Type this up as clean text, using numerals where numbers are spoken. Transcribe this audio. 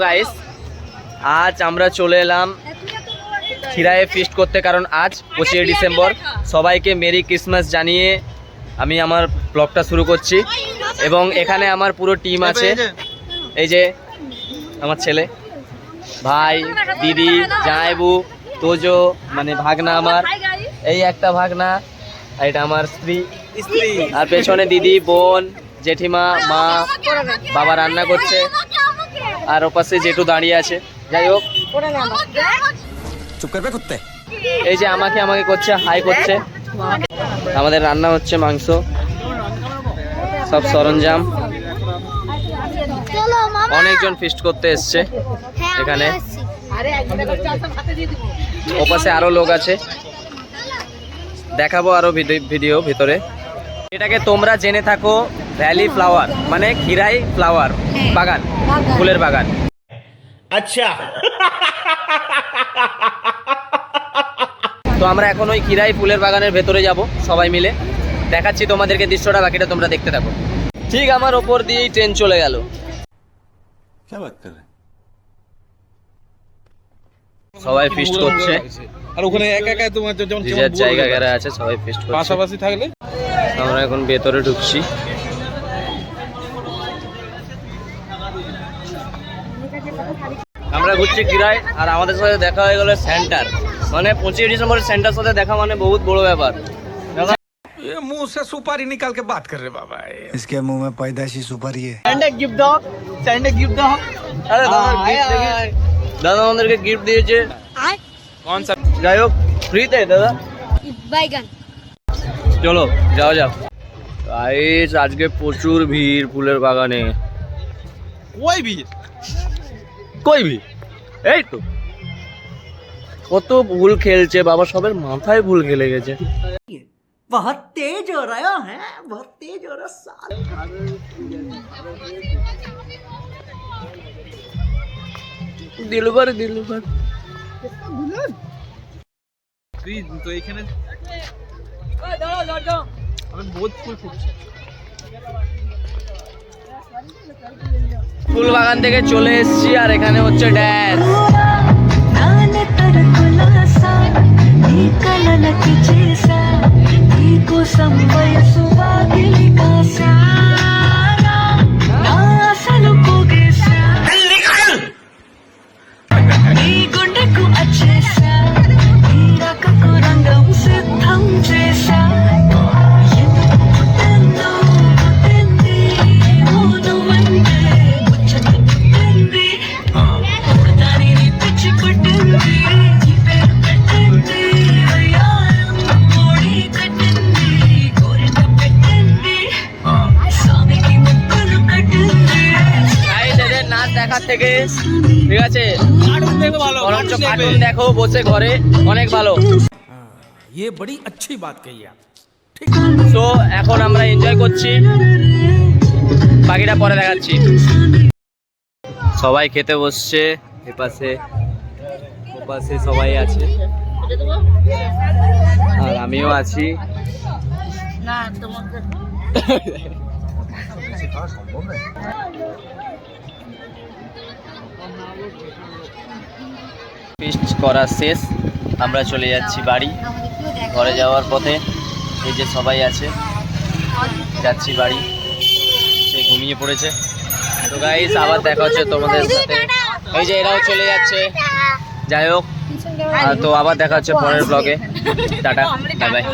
Guys, আজ আমরা চলে এলাম খিরায়ে ফিস্ট করতে, কারণ আজ 25 ডিসেম্বর। সবাইকে মেরি ক্রিসমাস জানিয়ে আমি আমার ব্লগটা শুরু করছি। এবং এখানে আমার পুরো টিম আছে। এই যে আমার ছেলে, ভাই, দিদি, জামাইবু, তোজো মানে ভাগনা আমার, এই একটা ভাগনা, আর এটা আমার স্ত্রী, আর পেছনে দিদি, বোন, জেঠিমা, মা, বাবা রান্না করছে, আর ওপাশে জেঠু দাঁড়িয়ে আছে। যাই হোক, চুপ করবে কুত্তে। এই যে আমাকে করছে, হাই করছে। আমাদের রান্না হচ্ছে মাংস, সব সরঞ্জাম। অনেকজন ফিস্ট করতে এসছে এখানে। ওপাশে আরো লোক আছে, দেখাবো আরো ভিডিও ভিতরে। এটাকে তোমরা জেনে থাকো ভ্যালি ফ্লাওয়ার, মানে খিরাই ফ্লাওয়ার বাগান, ফুলের বাগান। আচ্ছা, তো আমরা এখন ওই খিরাই ফুলের বাগানের ভেতরে যাব সবাই মিলে। দেখাচ্ছি তোমাদেরকে দৃশ্যটা, বাকিটা তোমরা দেখতে থাকো। ঠিক আমার ওপর দিয়েই ট্রেন চলে গেল। সবাই ফিস্ট করছে, আর ওখানে একা একা তোমার যেমন যে যার জায়গা গেরা আছে সবাই ফিস্ট করছে। পাশাপাশি থাকলে আমরা এখন ভেতরে ঢুকছি। আমরা ঘুরছি খিরাই, আর আমাদের সাথে দেখা হয়ে গেল সেন্টার, মানে 25 ডিসেম্বরের সেন্টার সাথে দেখা মানে বহুত বড় ব্যাপার। ये मुंह से सुपारी निकाल के बात कर रहे बाबा। इसके मुंह में पैदाइशी सुपारी है। স্যান্ডে গিফট দাও, স্যান্ডে গিফট দাও। আরে দাদা আমাদেরকে গিফট দিয়েছে। कौन सा? যাই হোক, ফ্রিতে দাদা। বাইগান। চলো যাও যাও। গাইস, আজকে প্রচুর ভিড় ফুলের বাগানে। कोई भी কই ভিড়? এই তো কত ভুল খেলছে বাবা, সবের মাথায় ভুল খেলে গেছে। बहुत तेज हो रहा है, बहुत तेज हो रहा साल। দিলবার তুই তো এখানে আমি বহুত ফুল ফুটছে। ফুল বাগান থেকে চলে এসেছি, আর এখানে হচ্ছে ড্যান্স। দেখার থেকে ঠিক আছে, বরঞ্চ কার্টুন দেখো বসে ঘরে, অনেক ভালো। ये बड़ी अच्छी बात कही आप। তো এখন আমরা এনজয় করছি, বাকিটা পরে দেখাচ্ছি। সবাই খেতে বসছে, এপাশে ওপাশে সবাই আছে, আর আমিও আছি। ফিস্ট করা শেষ, আমরা চলে যাচ্ছি বাড়ি। ঘরে যাওয়ার পথে এই যে সবাই আছে, যাচ্ছি বাড়ি। সে ঘুমিয়ে পড়েছে। তো গাইস, আবার দেখা হচ্ছে তোমাদের সাথে। এই যে এরাও চলে যাচ্ছে। যাই হোক, তো আবার দেখা হচ্ছে পরের ব্লগে। Tata, bye bye.